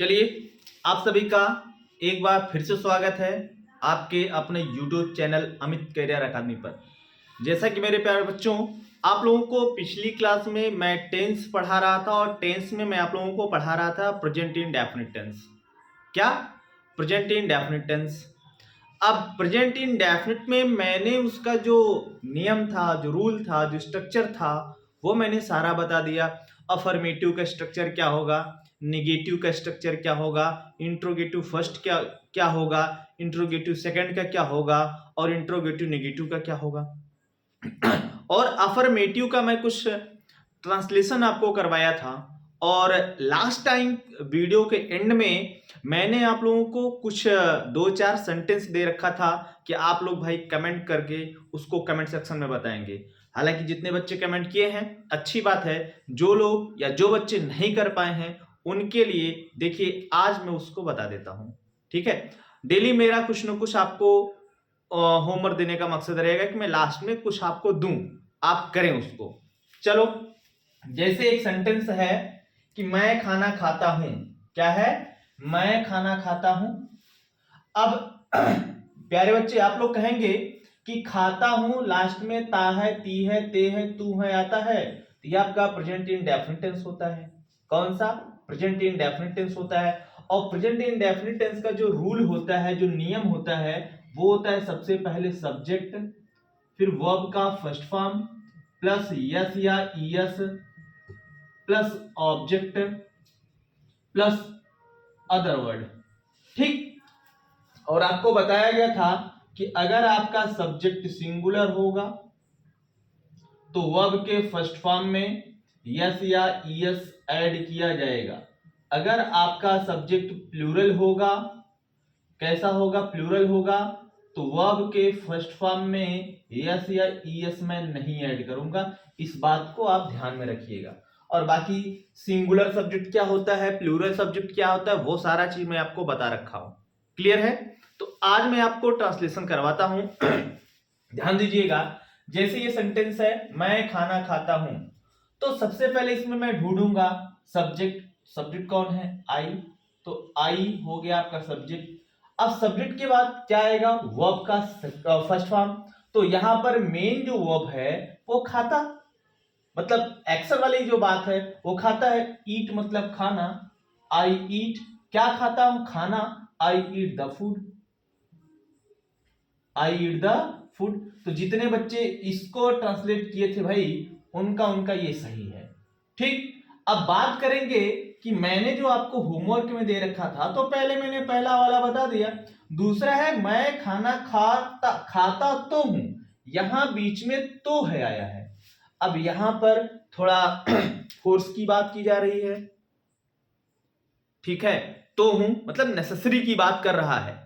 चलिए, आप सभी का एक बार फिर से स्वागत है आपके अपने YouTube चैनल अमित करियर अकादमी पर। जैसा कि मेरे प्यारे बच्चों, आप लोगों को पिछली क्लास में मैं टेंस पढ़ा रहा था और टेंस में मैं आप लोगों को पढ़ा रहा था प्रेजेंट इंडेफिनिट टेंस। क्या? Present indefinite tense. अब प्रेजेंट इंडेफिनिट में मैंने उसका जो नियम था, जो रूल था, जो स्ट्रक्चर था, वो मैंने सारा बता दिया। अफर्मेटिव का स्ट्रक्चर क्या होगा, निगेटिव का स्ट्रक्चर क्या होगा, इंट्रोगेटिव फर्स्ट क्या क्या होगा, इंट्रोगेटिव सेकंड का क्या होगा और इंट्रोगेटिव नेगेटिव का क्या होगा। और अफर्मेटिव का मैं कुछ ट्रांसलेशन आपको करवाया था और लास्ट टाइम वीडियो के एंड में मैंने आप लोगों को कुछ 2-4 सेंटेंस दे रखा था कि आप लोग भाई कमेंट करके उसको कमेंट सेक्शन में बताएंगे। हालांकि जितने बच्चे कमेंट किए हैं अच्छी बात है, जो लोग या जो बच्चे नहीं कर पाए हैं उनके लिए देखिए आज मैं उसको बता देता हूं। ठीक है, डेली मेरा कुछ ना कुछ आपको होमवर्क देने का मकसद रहेगा कि मैं लास्ट में कुछ आपको दूं, आप करें उसको। चलो, जैसे एक सेंटेंस है कि मैं खाना खाता हूं। क्या है? मैं खाना खाता हूं। अब प्यारे बच्चे, आप लोग कहेंगे कि खाता हूं लास्ट में ता है, ती है, ते है, तू है आता है, तो ये आपका प्रेजेंट इंडेफिनिट टेंस होता है। कौन सा? प्रेजेंट इंडेफिनिट टेंस होता है। और प्रेजेंट इंडेफिनिट टेंस का जो रूल होता है, जो नियम होता है, वो होता है सबसे पहले सब्जेक्ट, फिर वर्ब का फर्स्ट फॉर्म प्लस यस या E S plus object plus other word. ठीक। और आपको बताया गया था कि अगर आपका सब्जेक्ट सिंगुलर होगा तो वर्ब के फर्स्ट फॉर्म में यस या ईएस ऐड किया जाएगा। अगर आपका सब्जेक्ट प्लूरल होगा, कैसा होगा? प्लूरल होगा, तो वर्ब के फर्स्ट फॉर्म में यस या ईएस मैं नहीं ऐड करूंगा। इस बात को आप ध्यान में रखिएगा। और बाकी सिंगुलर सब्जेक्ट क्या होता है, प्लूरल सब्जेक्ट क्या होता है, वो सारा चीज मैं आपको बता रखा हूं। क्लियर है? तो आज मैं आपको ट्रांसलेशन करवाता हूं। ध्यान दीजिएगा। जैसे ये सेंटेंस है, मैं खाना खाता हूं, तो सबसे पहले इसमें मैं ढूंढूंगा सब्जेक्ट। सब्जेक्ट कौन है? आई। तो आई हो गया आपका सब्जेक्ट। अब सब्जेक्ट के बाद क्या आएगा? वर्ब का फर्स्ट फॉर्म। तो यहां पर मेन जो वर्ब है वो खाता, मतलब एक्शन वाली जो बात है वो खाता है। ईट मतलब खाना। आई ईट, क्या खाता हूं? खाना। I eat the food. I eat the food. तो जितने बच्चे इसको ट्रांसलेट किए थे भाई, उनका उनका ये सही है। ठीक। अब बात करेंगे कि मैंने जो आपको होमवर्क में दे रखा था, तो पहले मैंने पहला वाला बता दिया। दूसरा है मैं खाना खाता खाता तो हूं, यहां बीच में तो है आया है। अब यहां पर थोड़ा फोर्स की बात की जा रही है। ठीक है, तो हूं मतलब नेसेसरी की बात कर रहा है।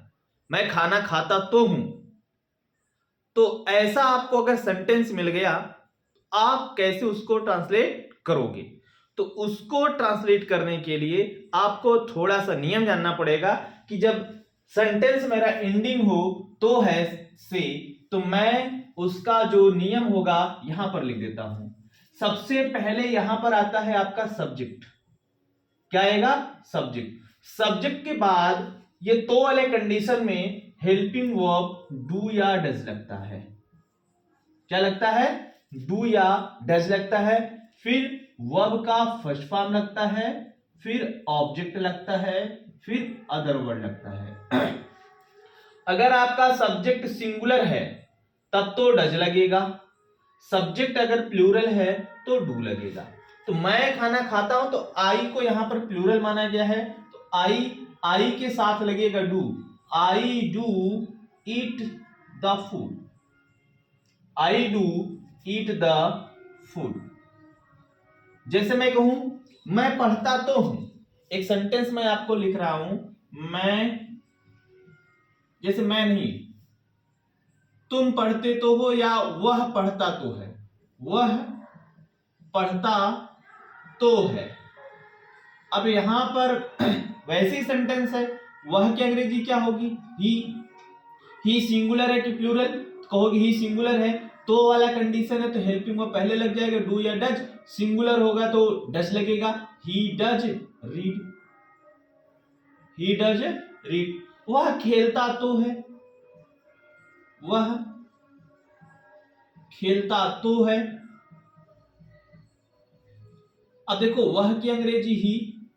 मैं खाना खाता तो हूं। तो ऐसा आपको अगर सेंटेंस मिल गया, आप कैसे उसको ट्रांसलेट करोगे? तो उसको ट्रांसलेट करने के लिए आपको थोड़ा सा नियम जानना पड़ेगा कि जब सेंटेंस मेरा एंडिंग हो तो है से, तो मैं उसका जो नियम होगा यहां पर लिख देता हूं। सबसे पहले यहां पर आता है आपका सब्जेक्ट। क्या आएगा? सब्जेक्ट। सब्जेक्ट के बाद ये तो वाले कंडीशन में हेल्पिंग वर्ब डू या डज लगता है। क्या लगता है? डू या डज लगता है। फिर वर्ब का फर्स्ट फॉर्म लगता है, फिर ऑब्जेक्ट लगता है, फिर अदर वर्ड लगता है। अगर आपका सब्जेक्ट सिंगुलर है तब तो डज लगेगा, सब्जेक्ट अगर प्लूरल है तो डू लगेगा। तो मैं खाना खाता हूं, तो आई को यहां पर प्लूरल माना गया है, तो आई के साथ लगेगा do. I do eat the food. I do eat the food. जैसे मैं कहूं मैं पढ़ता तो हूं, एक सेंटेंस मैं आपको लिख रहा हूं, मैं, जैसे मैं नहीं, तुम पढ़ते तो हो या वह पढ़ता तो है, वह पढ़ता तो है। अब यहां पर वैसी सेंटेंस है, वह की अंग्रेजी क्या होगी? ही सिंगुलर है कि प्लूरल? कहोगे ही सिंगुलर है, तो वाला कंडीशन है तो हेल्पिंग वर्ब पहले लग जाएगा डू या डज। सिंगुलर होगा तो डज लगेगा। He does read. He does read, वह खेलता तो है, वह खेलता तो है। अब देखो वह की अंग्रेजी ही,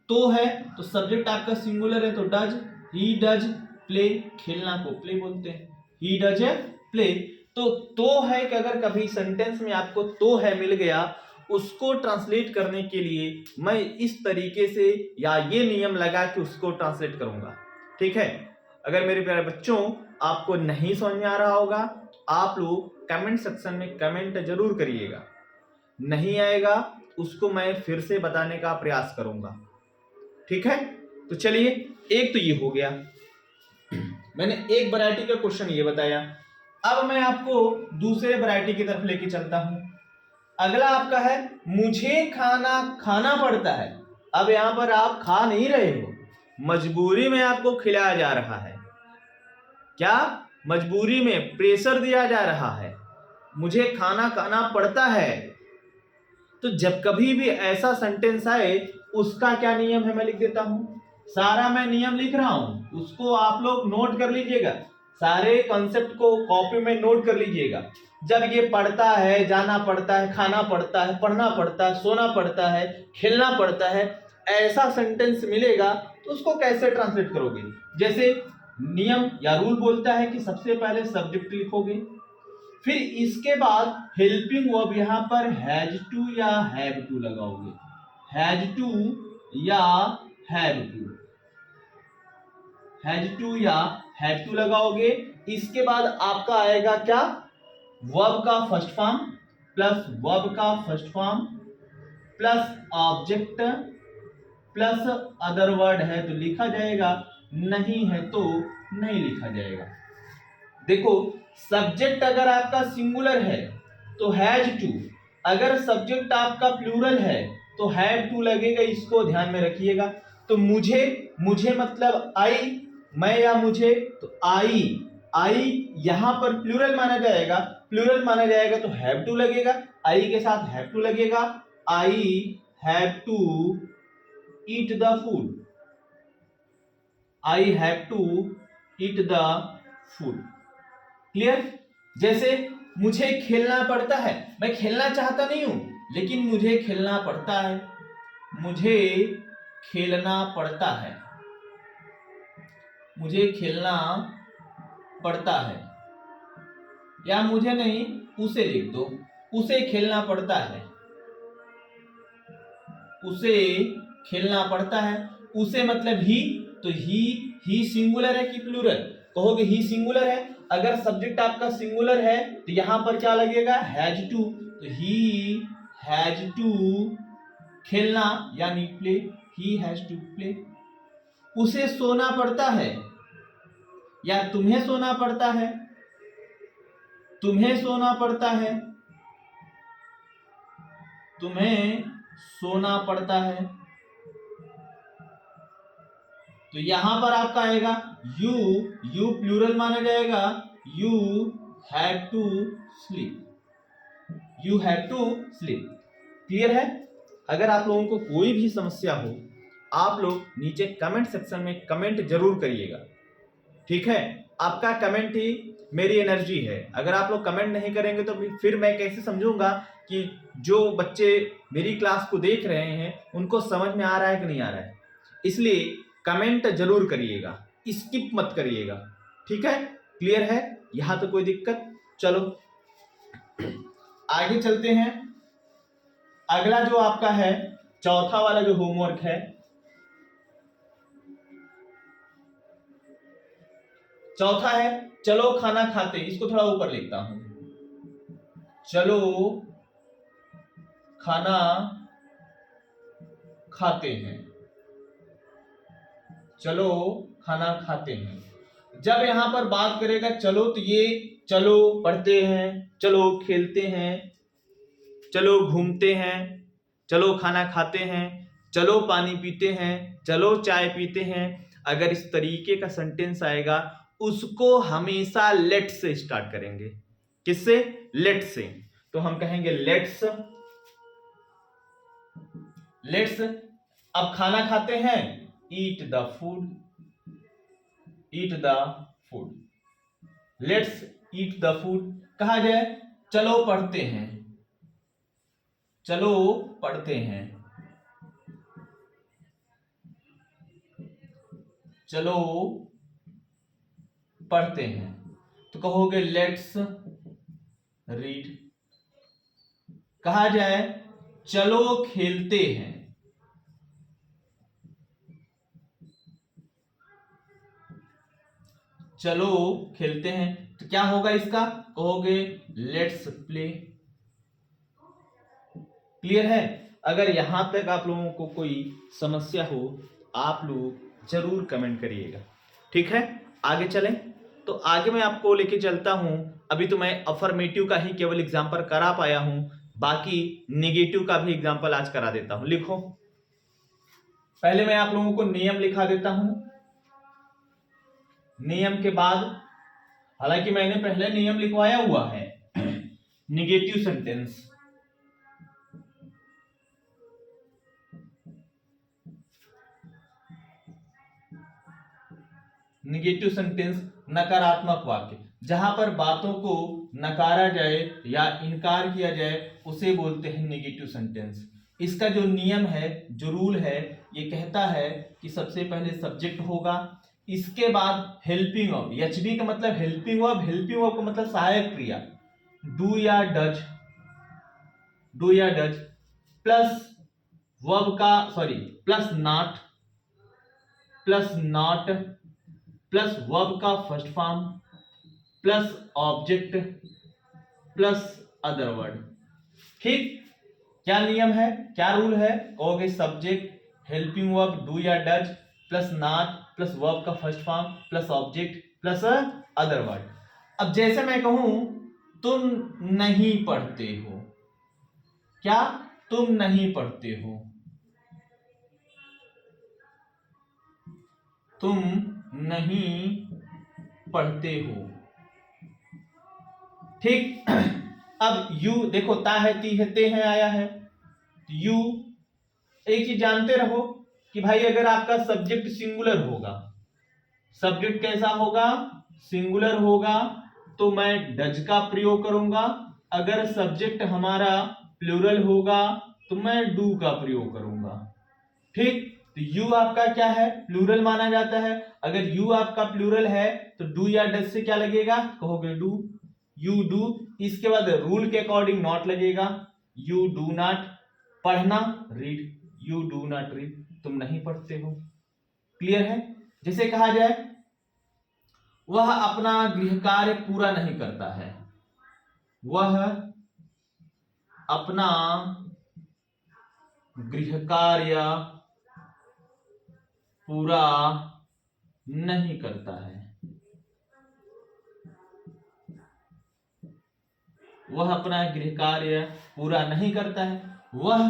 तो है तो सब्जेक्ट आपका सिंगुलर है तो डज, ही डज प्ले, खेलना को प्ले बोलते हैं, ही डज प्ले। तो है कि अगर कभी सेंटेंस में आपको तो है मिल गया, उसको ट्रांसलेट करने के लिए मैं इस तरीके से या ये नियम लगा के उसको ट्रांसलेट करूंगा। ठीक है, अगर मेरे प्यारे बच्चों आपको नहीं समझ में आ रहा होगा, आप लोग कमेंट सेक्शन में कमेंट जरूर करिएगा, नहीं आएगा उसको मैं फिर से बताने का प्रयास करूंगा। ठीक है, तो चलिए, एक तो ये हो गया, मैंने एक वैरायटी का क्वेश्चन ये बताया। अब मैं आपको दूसरे वैरायटी की तरफ लेके चलता हूं। अगला आपका है मुझे खाना खाना पड़ता है। अब यहां पर आप खा नहीं रहे हो, मजबूरी में आपको खिलाया जा रहा है। क्या? मजबूरी में, प्रेशर दिया जा रहा है, मुझे खाना खाना पड़ता है। तो जब कभी भी ऐसा सेंटेंस आए, उसका क्या नियम है मैं लिख देता हूं। सारा मैं नियम लिख रहा हूं, उसको आप लोग नोट कर लीजिएगा, सारे कॉन्सेप्ट को कॉपी में नोट कर लीजिएगा। जब ये पढ़ता है, जाना पड़ता है, खाना पड़ता है, पढ़ना पड़ता है, सोना पड़ता है, खेलना पड़ता है, ऐसा सेंटेंस मिलेगा तो उसको कैसे ट्रांसलेट करोगे? जैसे नियम या रूल बोलता है कि सबसे पहले सब्जेक्ट लिखोगे, फिर इसके बाद हेल्पिंग वर्ब यहां पर हैज टू या हैव टू लगाओगे, हैज टू या हैव टू, हैज टू या हैव टू लगाओगे। इसके बाद आपका आएगा क्या? वर्ब का फर्स्ट फॉर्म प्लस वर्ब का first form plus object plus other word है तो लिखा जाएगा, नहीं है तो नहीं लिखा जाएगा। देखो सब्जेक्ट अगर आपका सिंगुलर है तो हैज टू, अगर सब्जेक्ट आपका प्लूरल है तो हैव टू लगेगा, इसको ध्यान में रखिएगा। तो मुझे, मुझे मतलब आई, मैं या मुझे, तो आई, आई यहां पर प्लूरल माना जाएगा, प्लूरल माना जाएगा तो हैव टू लगेगा, आई के साथ हैव टू लगेगा, I have to eat the food, I have to eat the food. Clear? जैसे मुझे खेलना पड़ता है, मैं खेलना चाहता नहीं हूं लेकिन मुझे खेलना पड़ता है, मुझे खेलना पड़ता है, मुझे खेलना पड़ता है, या मुझे नहीं उसे लिख दो, उसे खेलना पड़ता है, उसे खेलना पड़ता है। उसे मतलब ही, तो ही सिंगुलर है कि प्लूरल? कहोगे ही सिंगुलर है, अगर सब्जेक्ट आपका सिंगुलर है तो यहां पर क्या लगेगा? हैज टू, तो ही हैज टू खेलना यानी play, he has to play. उसे सोना पड़ता है या तुम्हें सोना पड़ता है, तुम्हें सोना पड़ता है, तुम्हें सोना पड़ता है। तो यहां पर आपका आएगा यू, यू प्लूरल माना जाएगा, you have to sleep, you have to sleep. Clear है? अगर आप लोगों को कोई भी समस्या हो, आप लोग नीचे कमेंट सेक्शन में कमेंट जरूर करिएगा। ठीक है, आपका कमेंट ही मेरी एनर्जी है। अगर आप लोग कमेंट नहीं करेंगे तो फिर मैं कैसे समझूंगा कि जो बच्चे मेरी क्लास को देख रहे हैं उनको समझ में आ रहा है कि नहीं आ रहा है। इसलिए कमेंट जरूर करिएगा, स्किप मत करिएगा। ठीक है, क्लियर है? यहां तो कोई दिक्कत? चलो आगे चलते हैं। अगला जो आपका है, चौथा वाला जो होमवर्क है, चौथा है चलो खाना खाते। इसको थोड़ा ऊपर लिखता हूं, चलो खाना खाते हैं, चलो खाना खाते हैं। जब यहां पर बात करेगा चलो तो ये चलो पढ़ते हैं, चलो खेलते हैं, चलो घूमते हैं, चलो खाना खाते हैं, चलो पानी पीते हैं, चलो चाय पीते हैं। अगर इस तरीके का सेंटेंस आएगा उसको हमेशा लेट से स्टार्ट करेंगे। किससे? लेट से। तो हम कहेंगे लेट्स, लेट्स। अब खाना खाते हैं, ईट the food, eat the food, let's eat the food. कहा जाए चलो पढ़ते हैं, चलो पढ़ते हैं, चलो पढ़ते हैं। तो कहोगे लेट्स रीड। कहा जाए चलो खेलते हैं, चलो खेलते हैं। तो क्या होगा इसका, कहोगे लेट्स प्ले। क्लियर है। अगर यहां तक आप लोगों को कोई समस्या हो आप लोग जरूर कमेंट करिएगा, ठीक है। आगे चलें। तो आगे मैं आपको लेके चलता हूं। अभी तो मैं अफर्मेटिव का ही केवल एग्जाम्पल करा पाया हूं, बाकी नेगेटिव का भी एग्जाम्पल आज करा देता हूं। लिखो, पहले मैं आप लोगों को नियम लिखा देता हूं। नियम के बाद, हालांकि मैंने पहले नियम लिखवाया हुआ है निगेटिव सेंटेंस। निगेटिव सेंटेंस नकारात्मक वाक्य, जहां पर बातों को नकारा जाए या इनकार किया जाए उसे बोलते हैं निगेटिव सेंटेंस। इसका जो नियम है, जो रूल है, ये कहता है कि सबसे पहले सब्जेक्ट होगा, इसके बाद हेल्पिंग वर्ब। एचबी का मतलब हेल्पिंग वर्ब, हेल्पिंग वर्ब का मतलब सहायक क्रिया, डू या डज, डू या डज, प्लस वर्ब का plus not, plus not, plus verb का first form, plus object, plus other word. ठीक, क्या नियम है, क्या रूल है, कहोगे सब्जेक्ट हेल्पिंग वर्ब डू या does plus not plus verb का first form plus object plus other word. अब जैसे मैं कहूं तुम नहीं पढ़ते हो, क्या, तुम नहीं पढ़ते हो, तुम नहीं पढ़ते हो। ठीक अब यू देखो, ता है, ती है, ते है आया है। यू, एक चीज जानते रहो कि भाई अगर आपका सब्जेक्ट सिंगुलर होगा, सब्जेक्ट कैसा होगा, सिंगुलर होगा, तो मैं डज का प्रयोग करूंगा। अगर सब्जेक्ट हमारा प्लूरल होगा तो मैं डू का प्रयोग करूंगा। ठीक, तो यू आपका क्या है, प्लूरल माना जाता है। अगर यू आपका प्लूरल है तो डू या डज से क्या लगेगा, कहोगे डू, यू डू। इसके बाद रूल के अकॉर्डिंग नॉट लगेगा, यू डू नॉट। पढ़ना read, you do not read, तुम नहीं पढ़ते हो। क्लियर है। जैसे कहा जाए वह अपना गृह कार्य पूरा नहीं करता है, वह अपना गृह कार्य पूरा नहीं करता है, वह अपना गृह कार्य पूरा नहीं करता है। वह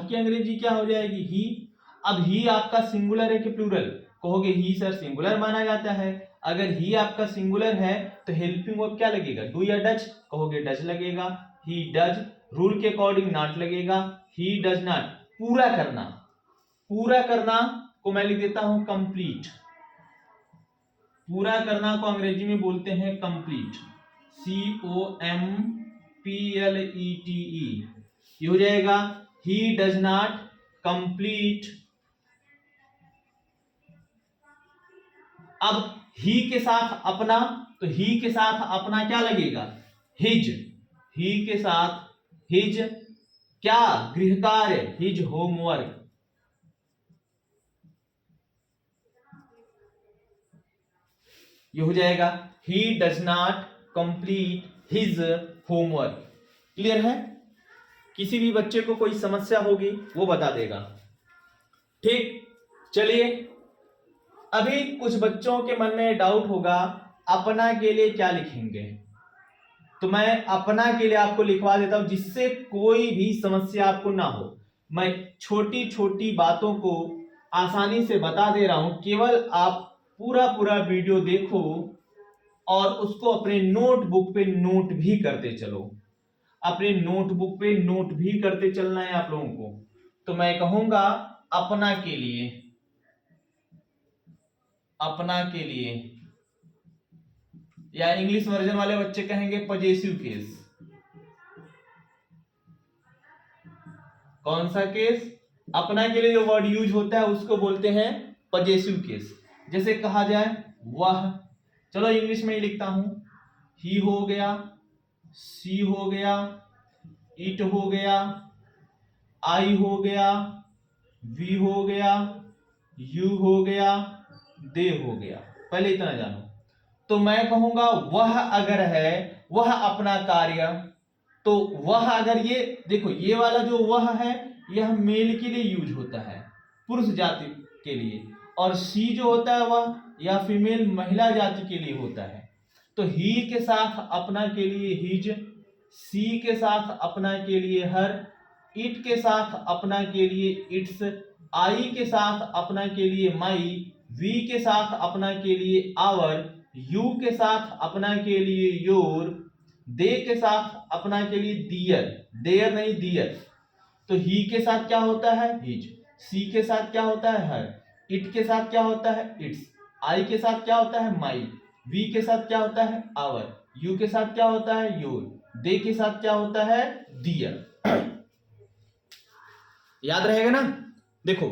की अंग्रेजी क्या हो जाएगी, ही। अब ही आपका सिंगुलर है कि प्लूरल, कहोगे ही सर सिंगुलर माना जाता है। अगर ही आपका सिंगुलर है तो हेल्पिंग वर्ब क्या लगेगा, डू या डज, कहोगे डज लगेगा, ही डज। रूल के अकॉर्डिंग नॉट लगेगा, ही डज नॉट। पूरा करना, पूरा करना को मैं लिख देता हूं कंप्लीट। पूरा करना को अंग्रेजी में बोलते हैं कंप्लीट, COMPLETE। ये हो जाएगा ही डज नॉट कंप्लीट। अब ही के साथ अपना, तो ही के साथ अपना क्या लगेगा, हिज। ही के साथ हिज क्या, गृह कार्य, हिज होमवर्क। ये हो जाएगा he does not complete his homework. Clear है। किसी भी बच्चे को कोई समस्या होगी वो बता देगा। ठीक, चलिए अभी कुछ बच्चों के मन में डाउट होगा अपना के लिए क्या लिखेंगे, तो मैं अपना के लिए आपको लिखवा देता हूं जिससे कोई भी समस्या आपको ना हो। मैं छोटी छोटी बातों को आसानी से बता दे रहा हूं, केवल आप पूरा पूरा वीडियो देखो और उसको अपने नोटबुक पे नोट भी करते चलो। अपने नोटबुक पे नोट भी करते चलना है आप लोगों को। तो मैं कहूंगा अपना के लिए, अपना के लिए, या इंग्लिश वर्जन वाले बच्चे कहेंगे पजेसिव केस। कौन सा केस? अपना के लिए जो वर्ड यूज होता है उसको बोलते हैं पजेसिव केस। जैसे कहा जाए वह, चलो इंग्लिश में ही लिखता हूं, ही हो गया, सी हो गया, इट हो गया, आई हो गया, वी हो गया, यू हो गया, दे हो गया। पहले इतना जानो। तो मैं कहूंगा वह अगर है, वह अपना कार्य, तो वह अगर, ये देखो ये वाला जो वह है यह मेल के लिए यूज होता है, पुरुष जाति के लिए, और सी जो होता है वह या फीमेल महिला जाति के लिए होता है। तो ही के साथ अपना के लिए हिज, सी के साथ अपना के लिए हर, इट के साथ अपना के लिए इट्स, आई के साथ अपना के लिए माई, वी के साथ अपना के लिए आवर, यू के साथ अपना के लिए योर, दे के साथ अपना के लिए दियर, देयर नहीं दियर। तो ही के साथ क्या होता है? हिज। सी के साथ क्या होता है? हर। इट के साथ क्या होता है? इट्स। आई के साथ क्या होता है? माई। वी के साथ क्या होता है? आवर। यू के साथ क्या होता है? योर। दे के साथ क्या होता है? दियर। याद रहेगा ना? देखो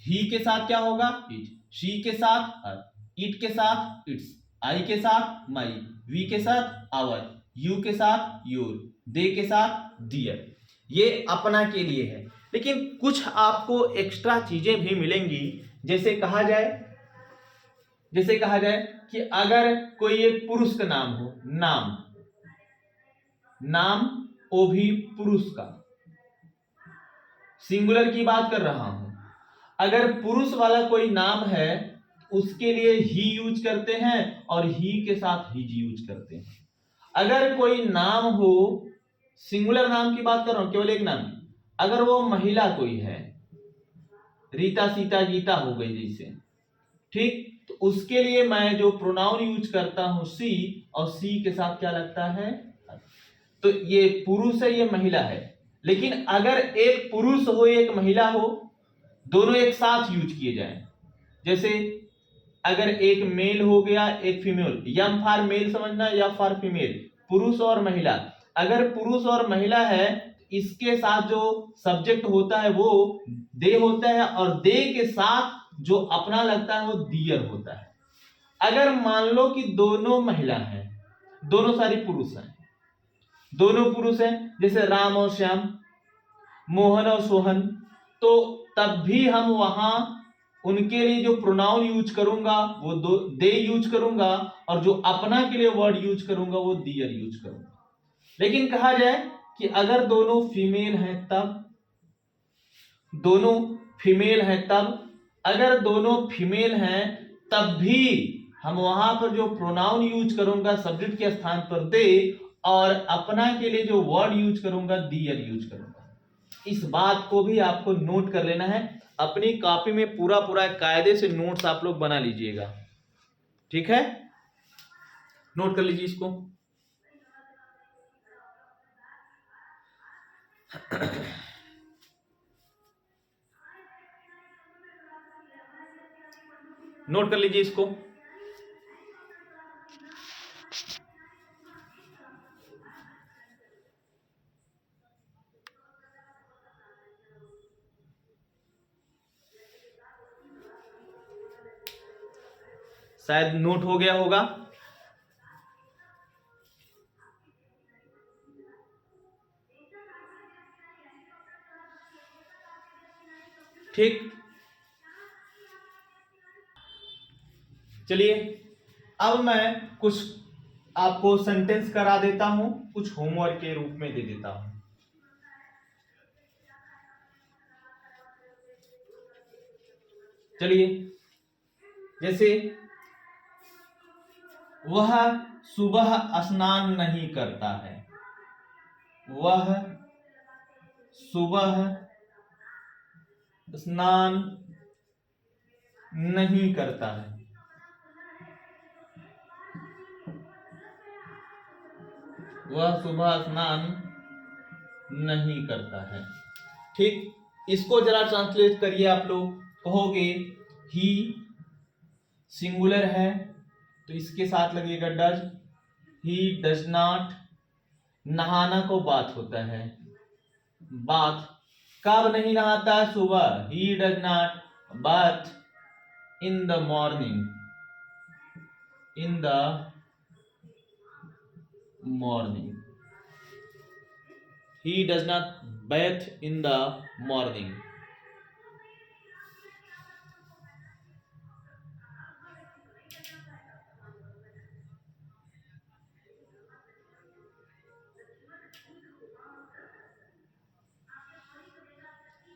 ही के साथ क्या होगा? हिज। शी के साथ हर, इट के साथ इट्स, आई के साथ माई, वी के साथ आवर, यू के साथ योर, दे के साथ दियर। ये अपना के लिए है। लेकिन कुछ आपको एक्स्ट्रा चीजें भी मिलेंगी। जैसे कहा जाए कि अगर कोई एक पुरुष का नाम हो, नाम वो भी पुरुष का, सिंगुलर की बात कर रहा हूं। अगर पुरुष वाला कोई नाम है उसके लिए ही यूज करते हैं और ही के साथ हिज यूज करते हैं। अगर कोई नाम हो, सिंगुलर नाम की बात कर रहा हूं, केवल एक नाम की, अगर वो महिला कोई है, रीता सीता गीता हो गई जैसे, ठीक, तो उसके लिए मैं जो प्रोनाउन यूज करता हूं सी, और सी के साथ क्या लगता है? तो ये पुरुष है, ये महिला है। लेकिन अगर एक पुरुष हो एक महिला हो, दोनों एक साथ यूज किए जाएं, जैसे अगर एक मेल हो गया एक फीमेल, यम फॉर मेल समझना, या फॉर फीमेल, पुरुष और महिला। अगर पुरुष और महिला है, इसके साथ जो सब्जेक्ट होता है वो दे होता है, और दे के साथ जो अपना लगता है वो दियर होता है। अगर मान लो कि दोनों महिला हैं, दोनों सारी पुरुष हैं, दोनों पुरुष हैं, जैसे राम और श्याम, मोहन और सोहन, तो तब भी हम वहां उनके लिए जो प्रोनाउन यूज करूंगा वो दे यूज करूंगा, और जो अपना के लिए वर्ड यूज करूंगा वो दियर यूज करूंगा। लेकिन कहा जाए कि अगर दोनों फीमेल हैं तब, अगर दोनों फीमेल हैं तब भी हम वहां पर जो प्रोनाउन यूज करूंगा सब्जेक्ट के स्थान पर दे, और अपना के लिए जो वर्ड यूज करूंगा दियर यूज करूंगा। इस बात को भी आपको नोट कर लेना है। अपनी कॉपी में पूरा कायदे से नोट्स आप लोग बना लीजिएगा, ठीक है? नोट कर लीजिए इसको। नोट कर लीजिए इसको। शायद नोट हो गया होगा। ठीक, चलिए अब मैं कुछ आपको सेंटेंस करा देता हूं, कुछ होमवर्क के रूप में दे देता हूं। चलिए, जैसे वह सुबह स्नान नहीं करता है, वह सुबह स्नान नहीं करता है। वह सुबह स्नान नहीं करता है। ठीक, इसको जरा ट्रांसलेट करिए। आप लोग कहोगे ही सिंगुलर है तो इसके साथ लगेगा डज। ही डज नॉट, नहाना को बाथ होता है, बाथ। कब नहीं नहाता? सुबह। He does not bath in the morning, in the morning. He does not bath in the morning।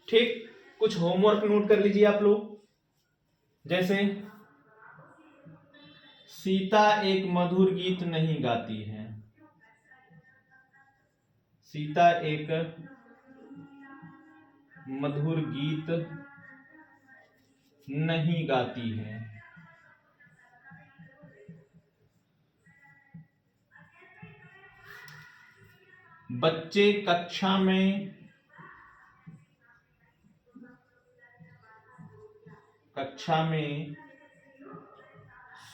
ठीक, कुछ होमवर्क नोट कर लीजिए आप लोग। जैसे सीता एक मधुर गीत नहीं गाती है। सीता एक मधुर गीत नहीं गाती है। बच्चे कक्षा में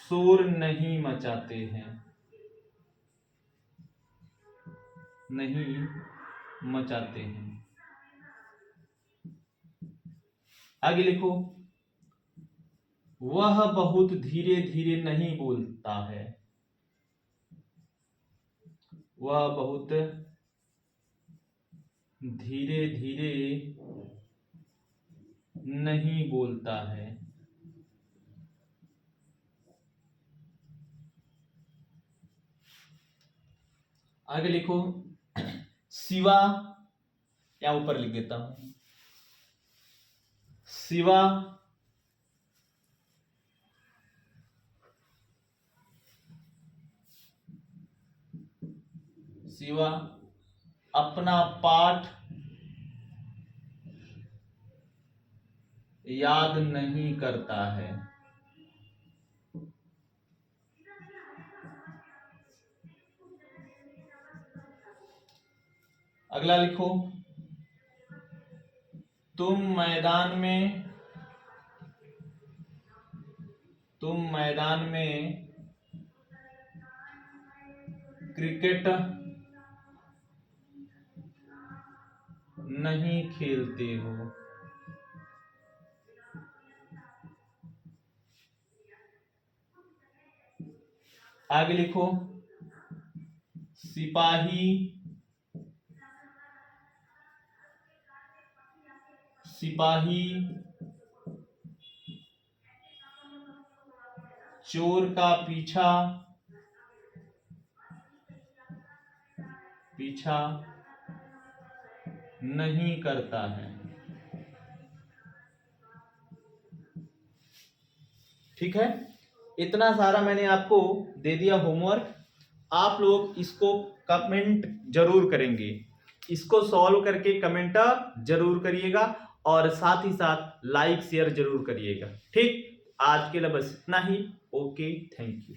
शोर नहीं मचाते हैं, नहीं मचाते हैं। आगे लिखो, वह बहुत धीरे धीरे नहीं बोलता है। वह बहुत धीरे धीरे नहीं बोलता है। आगे लिखो, शिवा, या ऊपर लिख देता हूं, शिवा शिवा अपना पाठ याद नहीं करता है। अगला लिखो, तुम मैदान में क्रिकेट नहीं खेलते हो। आगे लिखो, सिपाही चोर का पीछा नहीं करता है। ठीक है, इतना सारा मैंने आपको दे दिया होमवर्क। आप लोग इसको कमेंट जरूर करेंगे, इसको सॉल्व करके कमेंट जरूर करिएगा और साथ ही साथ लाइक शेयर जरूर करिएगा। ठीक, आज के लिए बस इतना ही। Okay, thank you.